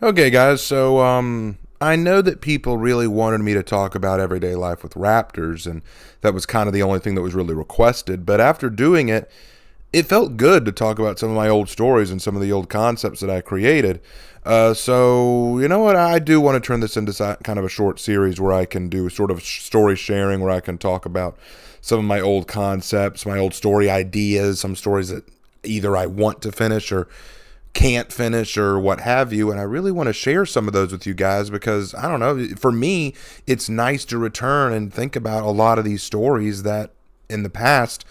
Okay, guys, so I know that people really wanted me to talk about everyday life with raptors, and that was kind of the only thing that was really requested. But after doing it, it felt good to talk about some of my old stories and some of the old concepts that I created. So, you know what? I do want to turn this into kind of a short series where I can do sort of story sharing, where I can talk about some of my old concepts, my old story ideas, some stories that either I want to finish or can't finish or what have you. And I really want to share some of those with you guys because I don't know, for me, it's nice to return and think about a lot of these stories that in the past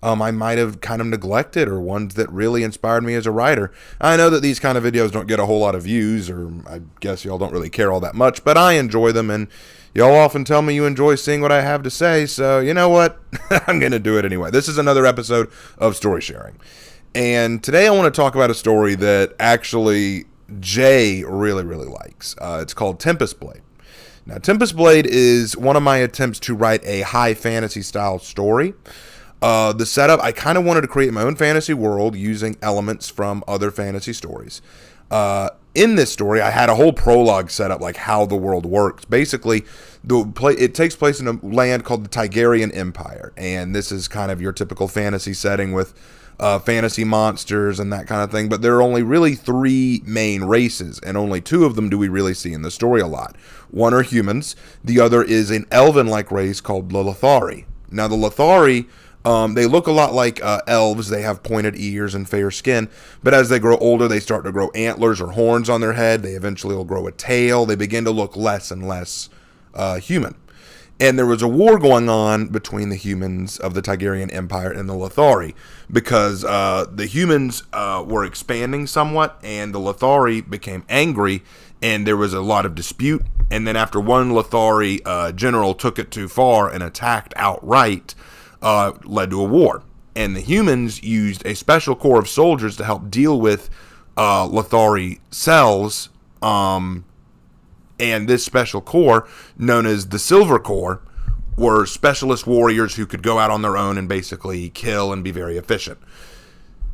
I might have kind of neglected, or ones that really inspired me as a writer. I know that these kind of videos don't get a whole lot of views, or I guess y'all don't really care all that much, but I enjoy them, and y'all often tell me you enjoy seeing what I have to say, so you know what? I'm going to do it anyway. This is another episode of Story Sharing. And today I want to talk about a story that actually Jay really, really likes. It's called Tempest Blade. Now, Tempest Blade is one of my attempts to write a high fantasy style story. The setup, I kind of wanted to create my own fantasy world using elements from other fantasy stories. In this story, I had a whole prologue set up, like how the world works. Basically, it takes place in a land called the Tigerian Empire, and this is kind of your typical fantasy setting with fantasy monsters and that kind of thing. But there are only really three main races, and only two of them do we really see in the story a lot. One are humans. The other is an elven-like race called the Lithari. Now, the Lithari, they look a lot like elves. They have pointed ears and fair skin, but as they grow older, they start to grow antlers or horns on their head. They eventually will grow a tail. They begin to look less and less human. And there was a war going on between the humans of the Tigerian Empire and the Lithari, because the humans were expanding somewhat, and the Lithari became angry, and there was a lot of dispute. And then after one Lithari general took it too far and attacked outright, led to a war. And the humans used a special corps of soldiers to help deal with Lithari cells. And this special corps, known as the Silver Corps, were specialist warriors who could go out on their own and basically kill and be very efficient.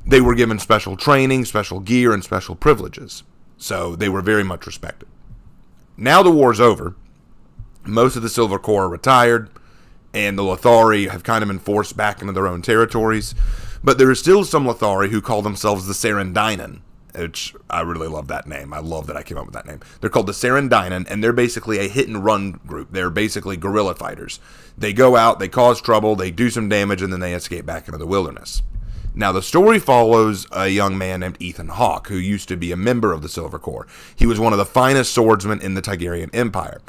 They were given special training, special gear, and special privileges. So they were very much respected. Now the war's over. Most of the Silver Corps are retired, and the Lithari have kind of been forced back into their own territories. But there are still some Lithari who call themselves the Serendinen, which I really love that name. I love that I came up with that name. They're called the Serendinen, and they're basically a hit-and-run group. They're basically guerrilla fighters. They go out, they cause trouble, they do some damage, and then they escape back into the wilderness. Now, the story follows a young man named Ethan Hawke, who used to be a member of the Silver Corps. He was one of the finest swordsmen in the Tigerian Empire,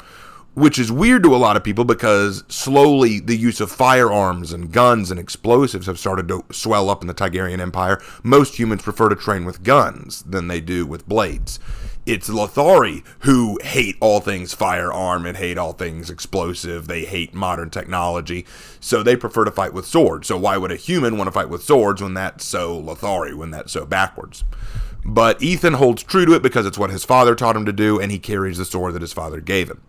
which is weird to a lot of people because slowly the use of firearms and guns and explosives have started to swell up in the Tigerian Empire. Most humans prefer to train with guns than they do with blades. It's the Lithari who hate all things firearm and hate all things explosive. They hate modern technology, so they prefer to fight with swords. So why would a human want to fight with swords when that's so Lithari, when that's so backwards? But Ethan holds true to it because it's what his father taught him to do, and he carries the sword that his father gave him.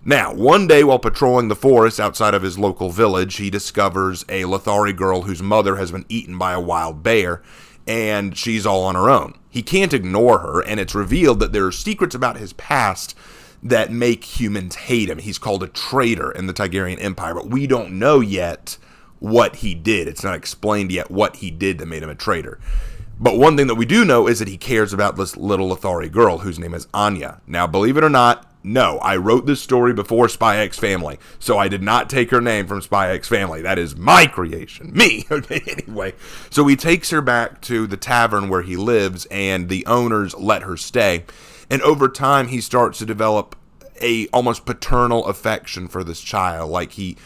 Now, one day while patrolling the forest outside of his local village, he discovers a Lithari girl whose mother has been eaten by a wild bear, and she's all on her own. He can't ignore her, and it's revealed that there are secrets about his past that make humans hate him. He's called a traitor in the Tigerian Empire, but we don't know yet what he did. It's not explained yet what he did that made him a traitor. But one thing that we do know is that he cares about this little Lithari girl whose name is Anya. Now, believe it or not, no, I wrote this story before Spy X Family, so I did not take her name from Spy X Family. That is my creation, me. Okay, anyway, so he takes her back to the tavern where he lives, and the owners let her stay. And over time, he starts to develop a almost paternal affection for this child. Like, he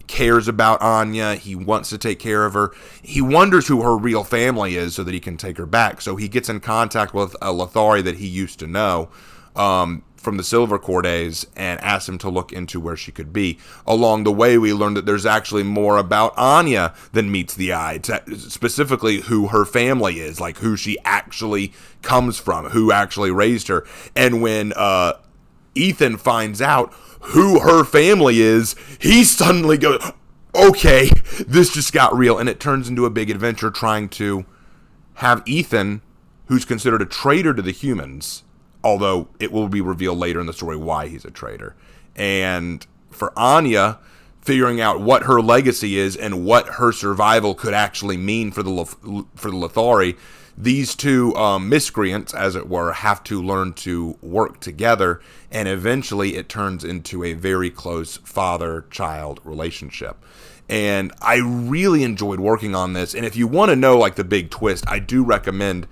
cares about Anya, he wants to take care of her, he wonders who her real family is so that he can take her back. So he gets in contact with a Lithari that he used to know from the Silver Corps days and asks him to look into where she could be. Along the way, we learned that there's actually more about Anya than meets the eye, specifically who her family is, like who she actually comes from, who actually raised her. And when Ethan finds out who her family is, he suddenly goes, okay, this just got real. And it turns into a big adventure trying to have Ethan, who's considered a traitor to the humans, although it will be revealed later in the story why he's a traitor. And for Anya, figuring out what her legacy is and what her survival could actually mean for the Lethari, these two miscreants, as it were, have to learn to work together, and eventually it turns into a very close father-child relationship. And I really enjoyed working on this, and if you want to know like the big twist, I do recommend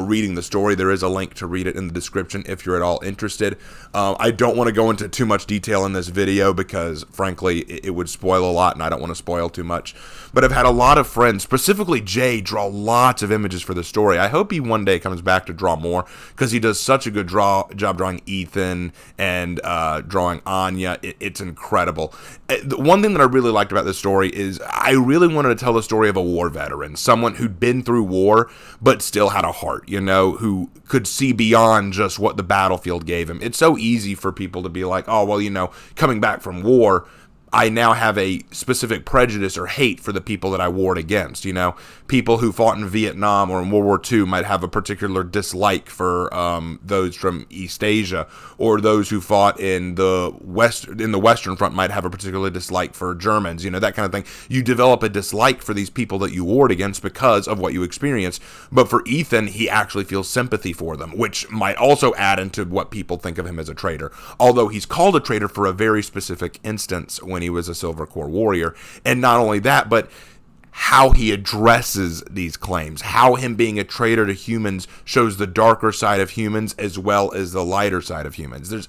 reading the story. There is a link to read it in the description if you're at all interested. I don't want to go into too much detail in this video because, frankly, it would spoil a lot, and I don't want to spoil too much. But I've had a lot of friends, specifically Jay, draw lots of images for the story. I hope he one day comes back to draw more because he does such a good job drawing Ethan and drawing Anya. It's incredible. The one thing that I really liked about this story is I really wanted to tell the story of a war veteran, someone who'd been through war but still had a heart, you know, who could see beyond just what the battlefield gave him. It's so easy for people to be like, oh, well, you know, coming back from war, I now have a specific prejudice or hate for the people that I warred against. You know, people who fought in Vietnam or in World War II might have a particular dislike for those from East Asia, or those who fought in the Western Front might have a particular dislike for Germans. You know, that kind of thing. You develop a dislike for these people that you warred against because of what you experienced. But for Ethan, he actually feels sympathy for them, which might also add into what people think of him as a traitor. Although he's called a traitor for a very specific instance when he was a Silver Corps warrior. And not only that, but how he addresses these claims, how him being a traitor to humans shows the darker side of humans as well as the lighter side of humans.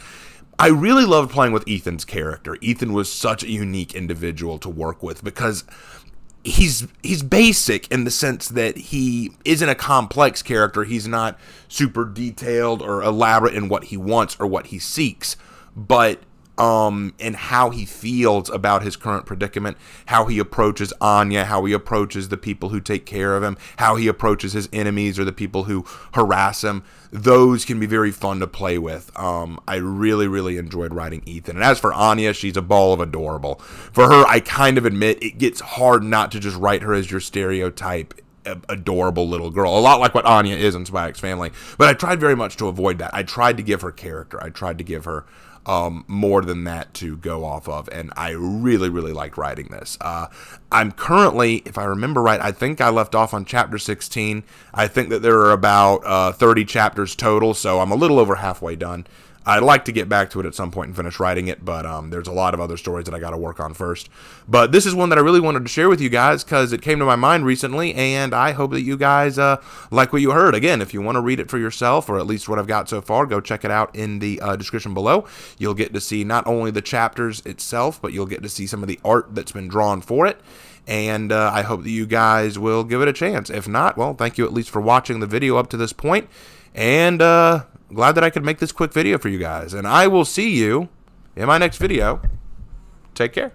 I really loved playing with Ethan's character. Ethan was such a unique individual to work with because he's basic in the sense that he isn't a complex character. He's not super detailed or elaborate in what he wants or what he seeks, but and how he feels about his current predicament, how he approaches Anya, how he approaches the people who take care of him, how he approaches his enemies or the people who harass him. Those can be very fun to play with. I really, really enjoyed writing Ethan. And as for Anya, she's a ball of adorable. For her, I kind of admit it gets hard not to just write her as your stereotype adorable little girl, a lot like what Anya is in Spy X Family. But I tried very much to avoid that. I tried to give her character. I tried to give her more than that to go off of, and I really, really liked writing this. I'm currently, if I remember right, I think I left off on chapter 16. I think that there are about 30 chapters total, so I'm a little over halfway done. I'd like to get back to it at some point and finish writing it, but there's a lot of other stories that I got to work on first. But this is one that I really wanted to share with you guys because it came to my mind recently, and I hope that you guys like what you heard. Again, if you want to read it for yourself, or at least what I've got so far, go check it out in the description below. You'll get to see not only the chapters itself, but you'll get to see some of the art that's been drawn for it. And I hope that you guys will give it a chance. If not, well, thank you at least for watching the video up to this point. And glad that I could make this quick video for you guys. And I will see you in my next video. Take care.